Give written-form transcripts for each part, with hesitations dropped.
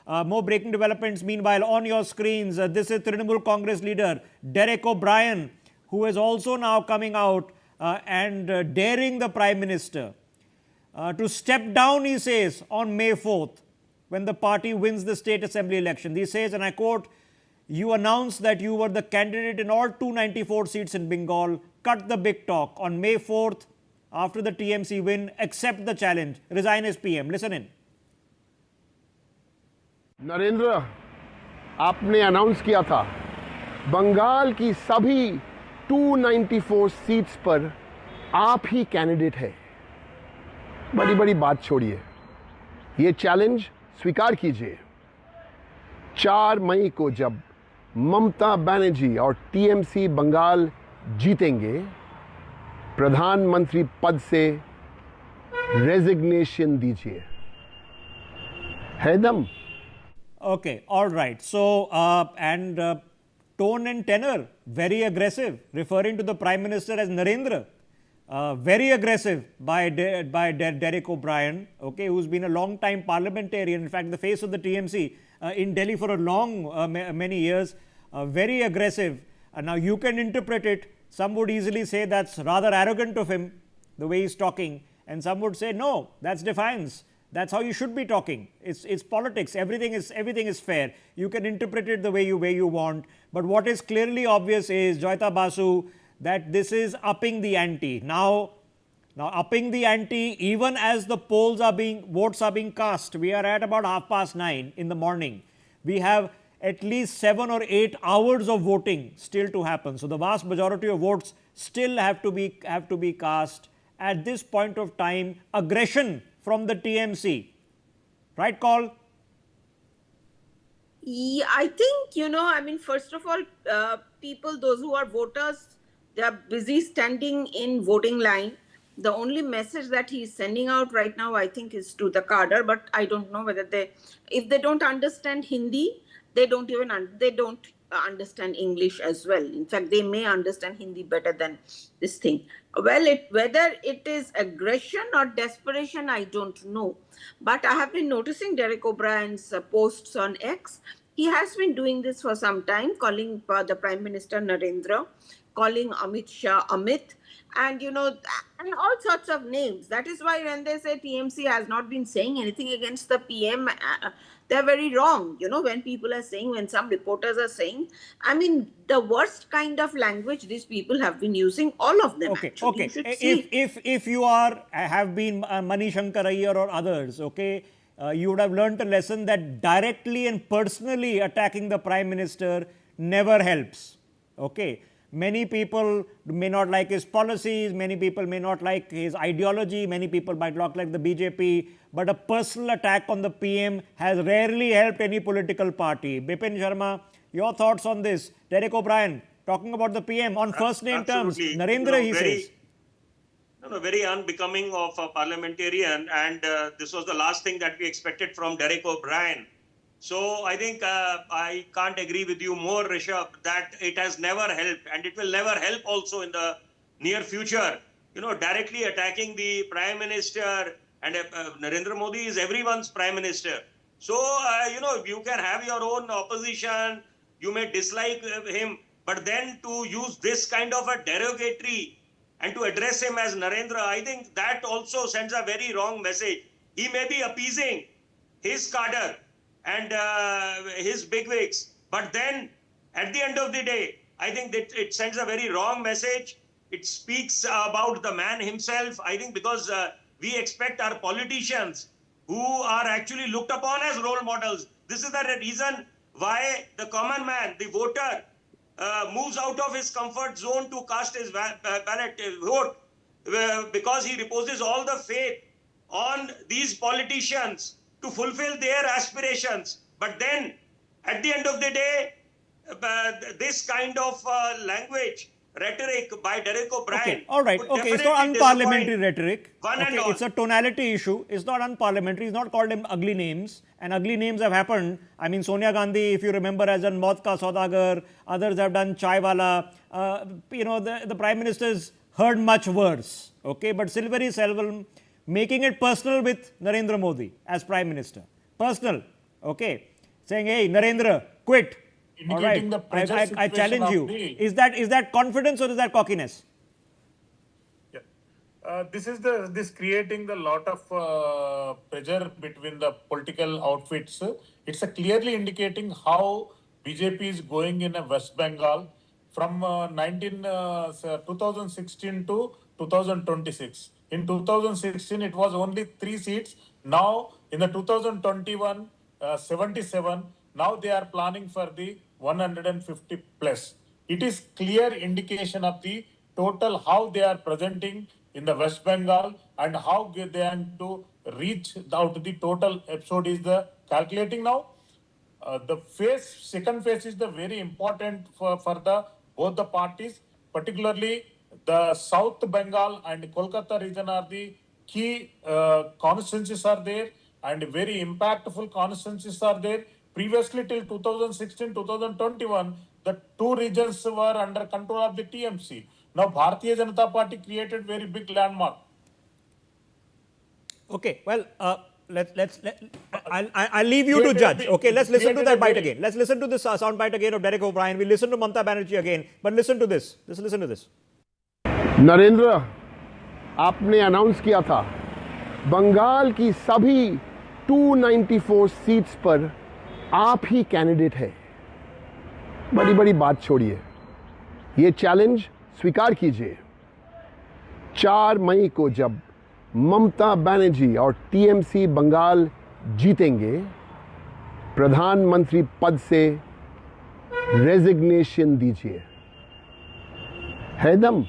More breaking developments meanwhile on your screens. This is Trinamool Congress leader Derek O'Brien, who is also now coming out and daring the Prime Minister to step down, he says, on May 4th when the party wins the state assembly election. He says, and I quote, "You announced that you were the candidate in all 294 seats in Bengal. Cut the big talk. On May 4th, after the TMC win, accept the challenge. Resign as PM." Listen in. Narendra, आपने announce किया था बंगाल की सभी 294 seats पर आप ही candidate है। बड़ी बड़ी बात छोड़िए, ये चैलेंज स्वीकार कीजिए। 4 मई को जब ममता बनर्जी और टीएमसी बंगाल जीतेंगे, प्रधानमंत्री पद से रेजिग्नेशन दीजिए। है दम? Okay, all right. So, tone and tenor, very aggressive, referring to the Prime Minister as Narendra. Very aggressive by Derek O'Brien, okay, who's been a long time parliamentarian, in fact, the face of the TMC in Delhi for a many years. Very aggressive. Now, you can interpret it. Some would easily say that's rather arrogant of him, the way he's talking. And some would say, no, that's defiance. That's how you should be talking. It's politics. Everything is fair. You can interpret it the way you want. But what is clearly obvious is, Joyita Basu, that this is upping the ante. Now upping the ante, even as the votes are being cast. We are at about 9:30 in the morning. We have at least 7 or 8 hours of voting still to happen. So the vast majority of votes still have to be cast. At this point of time, aggression from the TMC. Right, Call? Yeah, I think, first of all, people, those who are voters, they are busy standing in voting line. The only message that he is sending out right now, I think, is to the cadre, but I don't know whether if they don't understand Hindi, they don't understand English as well. In fact, they may understand Hindi better than this thing. Well, whether it is aggression or desperation, I don't know. But I have been noticing Derek O'Brien's posts on X. He has been doing this for some time, calling the Prime Minister Narendra, calling Amit Shah Amit, and and all sorts of names. That is why when they say TMC has not been saying anything against the PM, they're very wrong. When people are saying, when some reporters are saying, the worst kind of language these people have been using, all of them. Okay, actually. okay. If you have been Mani Shankar Iyer or others, okay, you would have learned a lesson that directly and personally attacking the Prime Minister never helps. Okay. Many people may not like his policies, many people may not like his ideology, many people might not like the BJP, but a personal attack on the PM has rarely helped any political party. Bipin Sharma, your thoughts on this? Derek O'Brien, talking about the PM on first name terms. Narendra, he says. Very unbecoming of a parliamentarian, and this was the last thing that we expected from Derek O'Brien. So I think I can't agree with you more, Rishabh, that it has never helped, and it will never help also in the near future. Directly attacking the Prime Minister, and Narendra Modi is everyone's Prime Minister. So, you can have your own opposition, you may dislike him, but then to use this kind of a derogatory and to address him as Narendra, I think that also sends a very wrong message. He may be appeasing his cadre and his bigwigs, but then at the end of the day, I think that it sends a very wrong message. It speaks about the man himself, I think, because we expect our politicians who are actually looked upon as role models. This is the reason why the common man, the voter, moves out of his comfort zone to cast his ballot vote, because he reposes all the faith on these politicians to fulfill their aspirations. But then, at the end of the day, this kind of language, rhetoric by Derek O'Brien. Okay, all right. Okay, it's not unparliamentary rhetoric. Okay, it's a tonality issue. It's not unparliamentary. It's not called him ugly names. And ugly names have happened. Sonia Gandhi, if you remember, has done Maut Ka Saudagar. Others have done Chai Wala. The Prime Minister's heard much worse. Okay, but Silvery Selvam making it personal with Narendra Modi as Prime Minister. Personal. Okay. saying, hey, Narendra, quit. All right, indicating the pressure I situation challenge of you. the- Is that confidence or is that cockiness? Yeah. This creating the lot of pressure between the political outfits. It's clearly indicating how BJP is going in a West Bengal from 2016 to 2026. In 2016, it was only 3 seats. Now, in the 2021, 77. Now they are planning for the 150 plus. It is clear indication of the total how they are presenting in the West Bengal and how they are to reach out the total episode is the calculating now. Second phase is the very important for the both the parties, particularly the South Bengal and Kolkata region are the key constituencies are there and very impactful constituencies are there. Previously till 2016, 2021, the two regions were under control of the TMC. Now Bharatiya Janata Party created very big landmark. Okay, well, I'll leave you to judge. Okay, let's listen to that bite again. Let's listen to this sound bite again of Derek O'Brien. We'll listen to Mamata Banerjee again, but listen to this. Just listen to this. Narendra, आपने announce किया था बंगाल की सभी 294 seats पर आप ही candidate है। बड़ी बड़ी बात छोड़िए, ये चैलेंज स्वीकार कीजिए। 4 मई को जब ममता बनर्जी और टीएमसी बंगाल जीतेंगे, प्रधानमंत्री पद से रेजिग्नेशन दीजिए। है दम?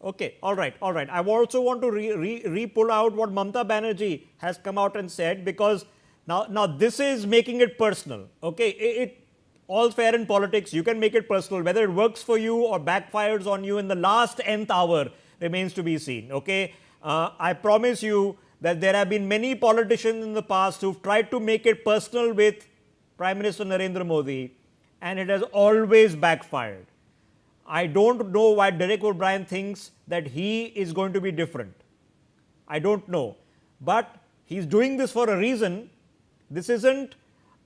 Okay, all right, all right. I also want to re-pull out what Mamata Banerjee has come out and said, because now this is making it personal. Okay, it all fair in politics. You can make it personal. Whether it works for you or backfires on you in the last nth hour remains to be seen. Okay, I promise you that there have been many politicians in the past who've tried to make it personal with Prime Minister Narendra Modi, and it has always backfired. I don't know why Derek O'Brien thinks that he is going to be different. I don't know. But he's doing this for a reason. This isn't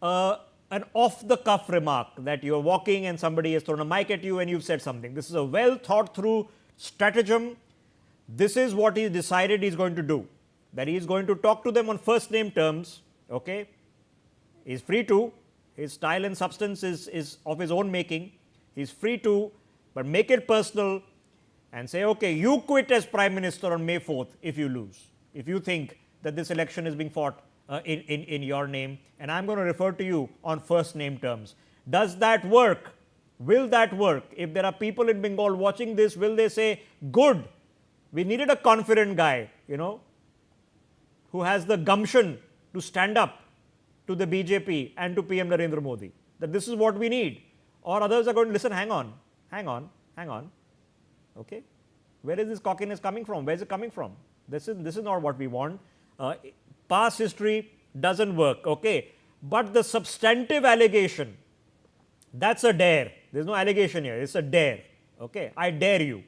an off-the-cuff remark that you're walking and somebody has thrown a mic at you and you've said something. This is a well-thought-through stratagem. This is what he decided he's going to do. That he's going to talk to them on first-name terms. Okay? He's free to. His style and substance is of his own making. He's free to. But make it personal and say, okay, you quit as Prime Minister on May 4th if you lose, if you think that this election is being fought in your name, and I'm going to refer to you on first name terms. Does that work? Will that work? If there are people in Bengal watching this, will they say, good, we needed a confident guy, who has the gumption to stand up to the BJP and to PM Narendra Modi, that this is what we need? Or others are going to listen, hang on. Okay, where is this cockiness coming from? Where is it coming from? This is not what we want. Past history doesn't work. Okay, but the substantive allegation, that's a dare. There's no allegation here. It's a dare. Okay, I dare you.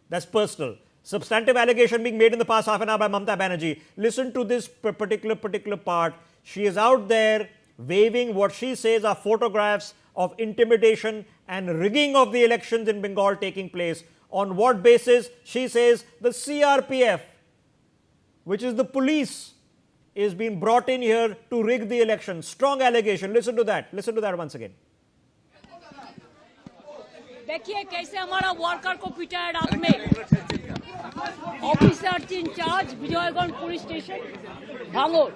That's personal. Substantive allegation being made in the past half an hour by Mamata Banerjee. Listen to this particular part. She is out there waving what she says are photographs of intimidation and rigging of the elections in Bengal taking place. On what basis? She says the CRPF, which is the police, is being brought in here to rig the election. Strong allegation. Listen to that. Listen to that once again. देखिए कैसे हमारा worker को पिटा है रात में। Officer in-charge Vijayganj police station Bhangor.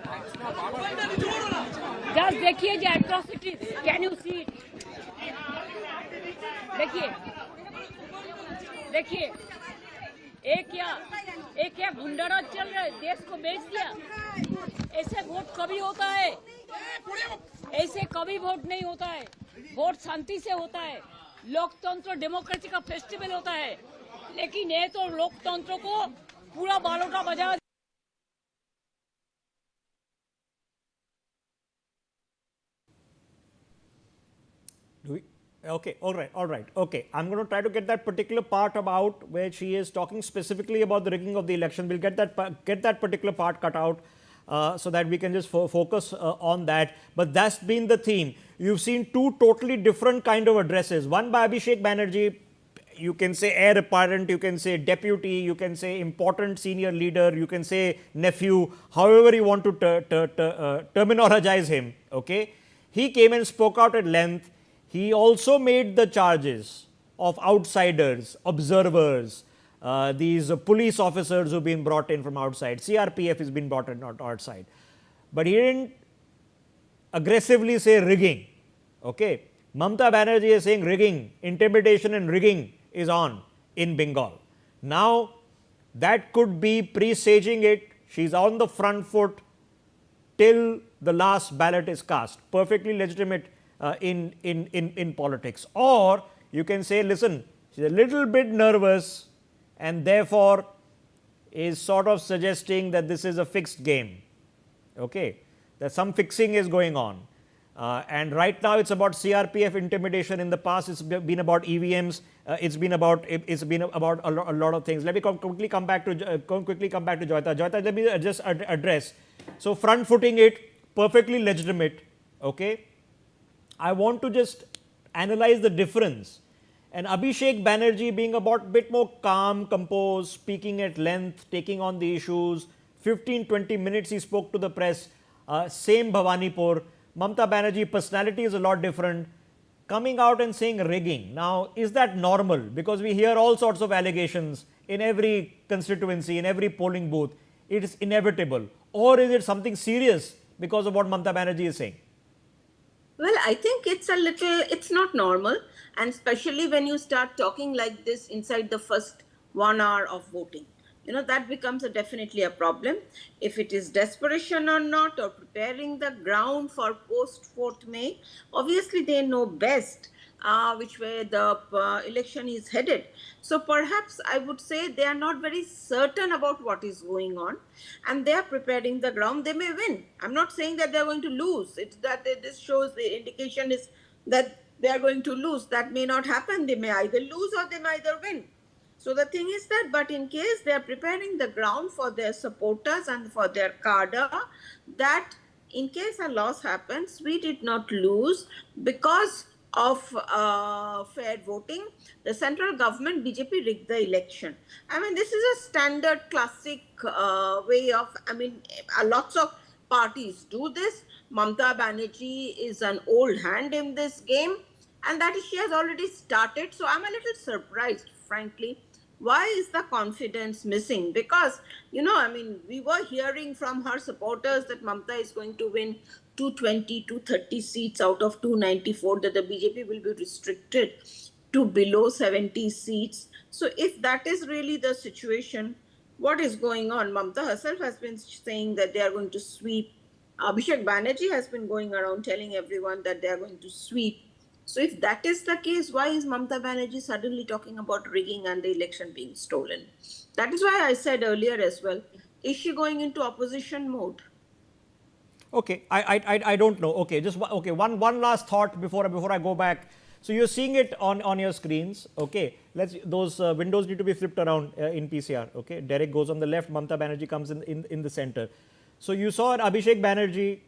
Just देखिए जो atrocities, can you see it? देखिए एक क्या गुंडाराज चल रहा है, देश को बेच दिया। ऐसे वोट कभी होता है? ऐसे कभी वोट नहीं होता है। वोट शांति से होता है। लोकतंत्र डेमोक्रेसी का फेस्टिवल होता है, लेकिन ये तो लोकतंत्र को पूरा बालोटा बजा। Okay, all right. Okay, I'm going to try to get that particular part about where she is talking specifically about the rigging of the election. We'll get that particular part cut out. so that we can just focus on that. But that's been the theme. You've seen two totally different kind of addresses. One by Abhishek Banerjee, you can say heir apparent, you can say deputy, you can say important senior leader, you can say nephew, however you want to terminologize him. Okay, he came and spoke out at length. He also made the charges of outsiders, observers, these police officers who've been brought in from outside. CRPF has been brought in outside, but he didn't aggressively say rigging. Okay, Mamata Banerjee is saying rigging, intimidation and rigging is on in Bengal. Now that could be presaging it. She's on the front foot till the last ballot is cast. Perfectly legitimate in politics. Or you can say, listen, she's a little bit nervous and therefore is sort of suggesting that this is a fixed game. Okay, that some fixing is going on. And right now it's about CRPF intimidation. In the past it's been about EVMs. It's been about a lot of things. Let me quickly come back to Joyita. Joyita, let me just address. So front footing it, perfectly legitimate. Okay, I want to just analyze the difference. And Abhishek Banerjee being about bit more calm, composed, speaking at length, taking on the issues. 15-20 minutes he spoke to the press. Same Bhawanipur. Mamata Banerjee personality is a lot different. Coming out and saying rigging. Now, is that normal? Because we hear all sorts of allegations in every constituency, in every polling booth. It is inevitable. Or is it something serious because of what Mamata Banerjee is saying? Well, I think it's not normal. And especially when you start talking like this inside the first 1 hour of voting. You know, that becomes definitely a problem. If it is desperation or not, or preparing the ground for post 4th May, obviously they know best which way the election is headed. So perhaps I would say they are not very certain about what is going on and they are preparing the ground. They may win. I'm not saying that they're going to lose. It's that this shows the indication is that they are going to lose. That may not happen. They may either lose or they may either win. So the thing is that, but in case they are preparing the ground for their supporters and for their cadre, that in case a loss happens, we did not lose because of fair voting. The central government, BJP, rigged the election. I mean, this is a standard classic way of, lots of parties do this. Mamata Banerjee is an old hand in this game and that she has already started. So I'm a little surprised, frankly. Why is the confidence missing? Because, we were hearing from her supporters that Mamata is going to win 220, 230 seats out of 294, that the BJP will be restricted to below 70 seats. So if that is really the situation, what is going on? Mamata herself has been saying that they are going to sweep. Abhishek Banerjee has been going around telling everyone that they are going to sweep. So if that is the case, why is Mamata Banerjee suddenly talking about rigging and the election being stolen? That is why I said earlier as well, is she going into opposition mode? Okay, I don't know. Okay, one last thought before I go back. So you're seeing it on your screens. Okay, those windows need to be flipped around in PCR. Okay, Derek goes on the left, Mamata Banerjee comes in the center. So you saw Abhishek Banerjee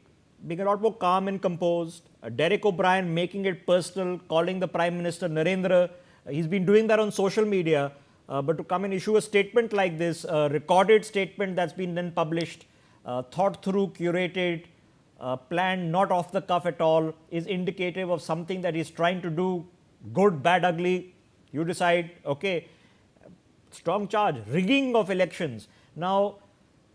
being a lot more calm and composed. Derek O'Brien making it personal, calling the Prime Minister Narendra. He's been doing that on social media. But to come and issue a statement like this, a recorded statement that's been then published, thought through, curated, planned, not off the cuff at all, is indicative of something that he's trying to do, good, bad, ugly. You decide. Okay, strong charge, rigging of elections. Now,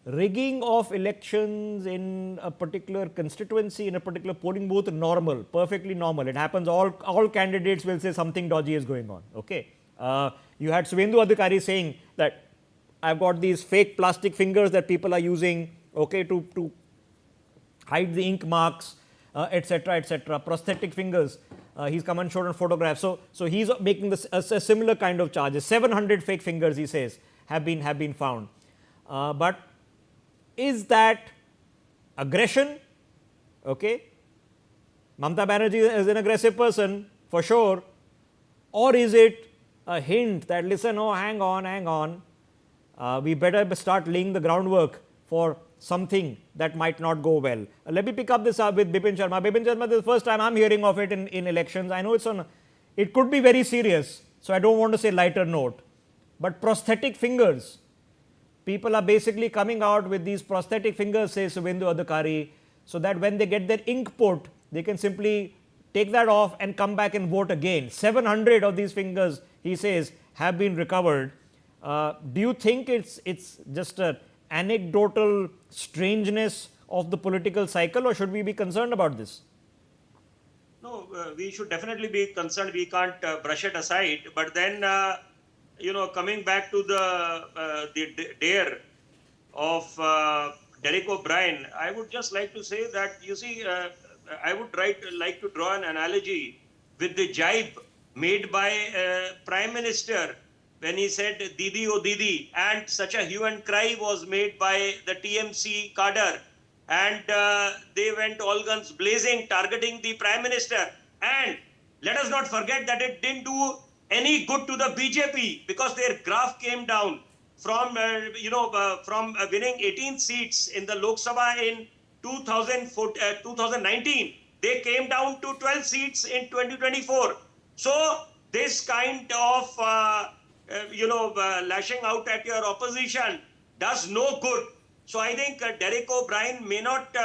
rigging of elections in a particular constituency, in a particular polling booth, normal, perfectly normal. It happens, all candidates will say something dodgy is going on. Okay. You had Suvendu Adhikari saying that I've got these fake plastic fingers that people are using, okay, to hide the ink marks, etc., etc., prosthetic fingers. He's come and showed on photographs. So he's making this a similar kind of charges. 700 fake fingers, he says, have been found. But is that aggression? Okay. Mamata Banerjee is an aggressive person, for sure. Or is it a hint that, listen, oh, hang on, we better start laying the groundwork for something that might not go well. Let me pick up this up with Bipin Sharma. Bipin Sharma, this is the first time I'm hearing of it in elections. I know it could be very serious, so I don't want to say lighter note. But prosthetic fingers, people are basically coming out with these prosthetic fingers, says Subhendu Adhikari, so that when they get their ink put, they can simply take that off and come back and vote again. 700 of these fingers, he says, have been recovered. Do you think it's just an anecdotal strangeness of the political cycle, or should we be concerned about this? No, we should definitely be concerned. We can't brush it aside. But then, coming back to the dare of Derek O'Brien, I would just like to say that, you see, I would like to draw an analogy with the jibe made by Prime Minister when he said Didi oh Didi, and such a hue and cry was made by the TMC cadre, and they went all guns blazing, targeting the Prime Minister. And let us not forget that it didn't do any good to the BJP, because their graph came down from winning 18 seats in the Lok Sabha in 2019. They came down to 12 seats in 2024. So this kind of lashing out at your opposition does no good. So I think Derek O'Brien may not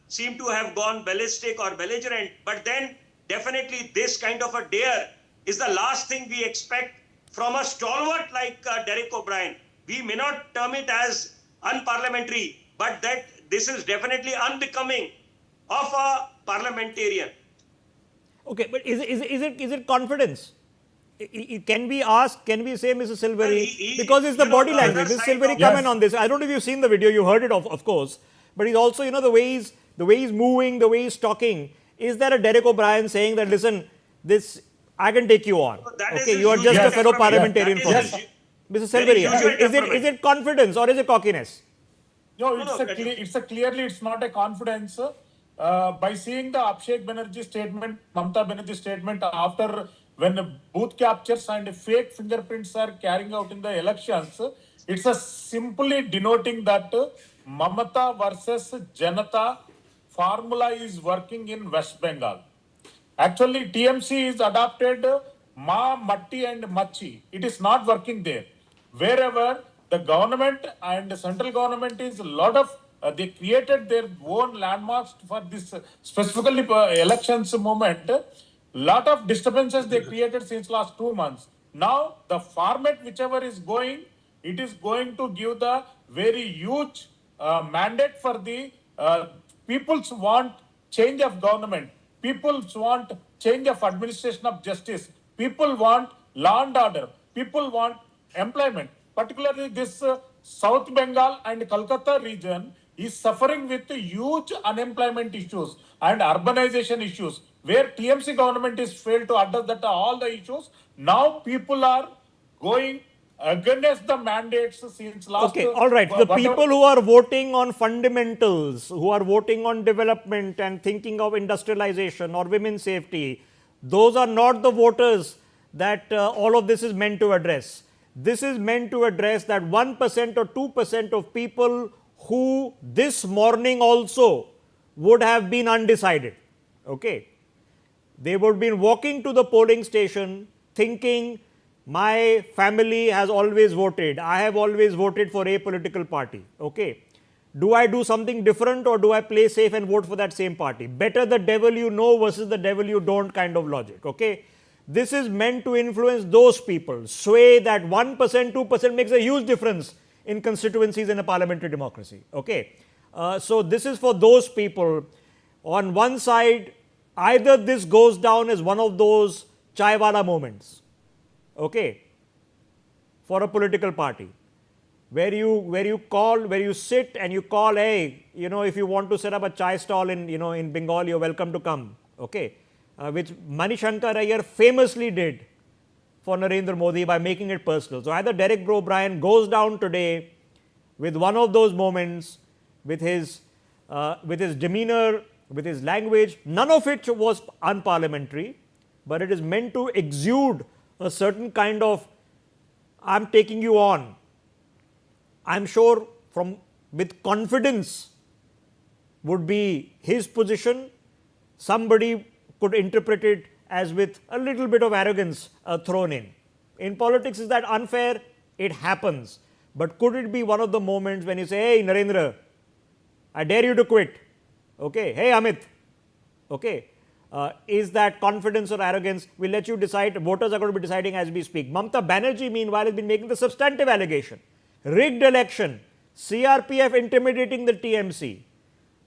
seem to have gone ballistic or belligerent, but then definitely this kind of a dare is the last thing we expect from a stalwart like Derek O'Brien. We may not term it as unparliamentary, but that this is definitely unbecoming of a parliamentarian. Okay, but is it confidence? Can we ask, can we say, Mr. Silvery, because it's the body language. Mr. Silvery, comment on this. I don't know if you've seen the video, you heard it of course, but he's also, the way he's moving, the way he's talking. Is there a Derek O'Brien saying that, listen, this, I can take you on. Okay, you are just a fellow parliamentarian for me. Mr. Silvery, is it confidence or is it cockiness? No, clearly it's not a confidence. By seeing the Abhishek Banerjee statement, Mamata Banerjee statement after when booth captures and fake fingerprints are carrying out in the elections, it's a simply denoting that Mamata versus Janata formula is working in West Bengal. Actually, TMC is adopted Ma, Matti and Machi. It is not working there. Wherever the government and the central government is a lot of, they created their own landmarks for this specifically elections moment. Lot of disturbances they created since last 2 months. Now the format whichever is going, it is going to give the very huge mandate for the people's want change of government. People want change of administration of justice. People want law and order. People want employment. Particularly this South Bengal and Kolkata region is suffering with huge unemployment issues and urbanization issues, where TMC government is failed to address that all the issues. Now people are going against the mandates since last. Okay, all right. The people who are voting on fundamentals, who are voting on development and thinking of industrialization or women's safety, those are not the voters that all of this is meant to address. This is meant to address that 1% or 2% of people who this morning also would have been undecided. Okay. They would have been walking to the polling station thinking, my family has always voted. I have always voted for a political party. Okay. Do I do something different, or do I play safe and vote for that same party? Better the devil you know versus the devil you don't kind of logic. Okay. This is meant to influence those people, sway that 1%, 2% makes a huge difference in constituencies in a parliamentary democracy. Okay. So this is for those people. On one side, either this goes down as one of those chai wala moments, okay, for a political party, where you sit and you call, hey, if you want to set up a chai stall in Bengal, you're welcome to come, okay, which Manishankar Iyer famously did for Narendra Modi by making it personal. So either Derek O'Brien goes down today with one of those moments, with his demeanor, with his language, none of it was unparliamentary, but it is meant to exude a certain kind of, I'm taking you on. I'm sure from with confidence would be his position. Somebody could interpret it as with a little bit of arrogance thrown in. In politics, is that unfair? It happens. But could it be one of the moments when you say, hey, Narendra, I dare you to quit. Okay. Hey, Amit. Okay. Is that confidence or arrogance? We'll let you decide. Voters are going to be deciding as we speak. Mamata Banerjee, meanwhile, has been making the substantive allegation. Rigged election. CRPF intimidating the TMC.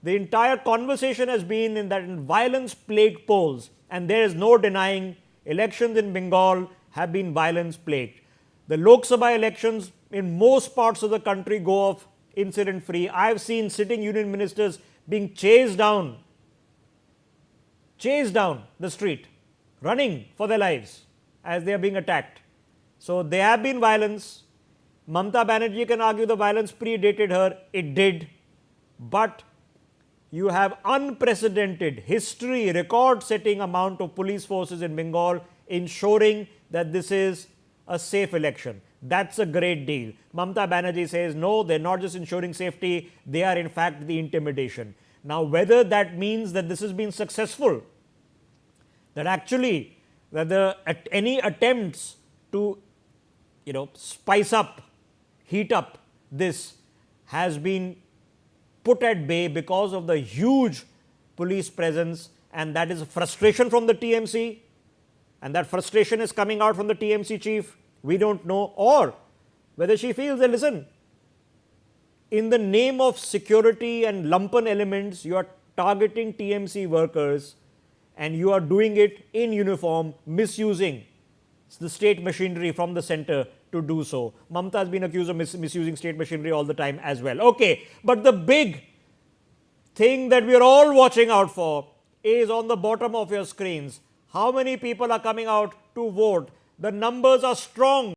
The entire conversation has been in that violence-plagued polls, and there is no denying elections in Bengal have been violence-plagued. The Lok Sabha elections in most parts of the country go off incident-free. I have seen sitting union ministers being chased down the street, running for their lives as they are being attacked. So there have been violence. Mamata Banerjee can argue the violence predated her. It did. But you have unprecedented history, record-setting amount of police forces in Bengal ensuring that this is a safe election. That's a great deal. Mamata Banerjee says, no, they're not just ensuring safety, they are in fact the intimidation. Now, whether that means that this has been successful, that actually any attempts to spice up, heat up this has been put at bay because of the huge police presence, and that is frustration from the TMC, and that frustration is coming out from the TMC chief. We don't know, or whether she feels that, listen, in the name of security and lumpen elements, you are targeting TMC workers and you are doing it in uniform, misusing the state machinery from the center to do so. Mamata has been accused of misusing state machinery all the time as well. Okay, but the big thing that we are all watching out for is on the bottom of your screens. How many people are coming out to vote? The numbers are strong.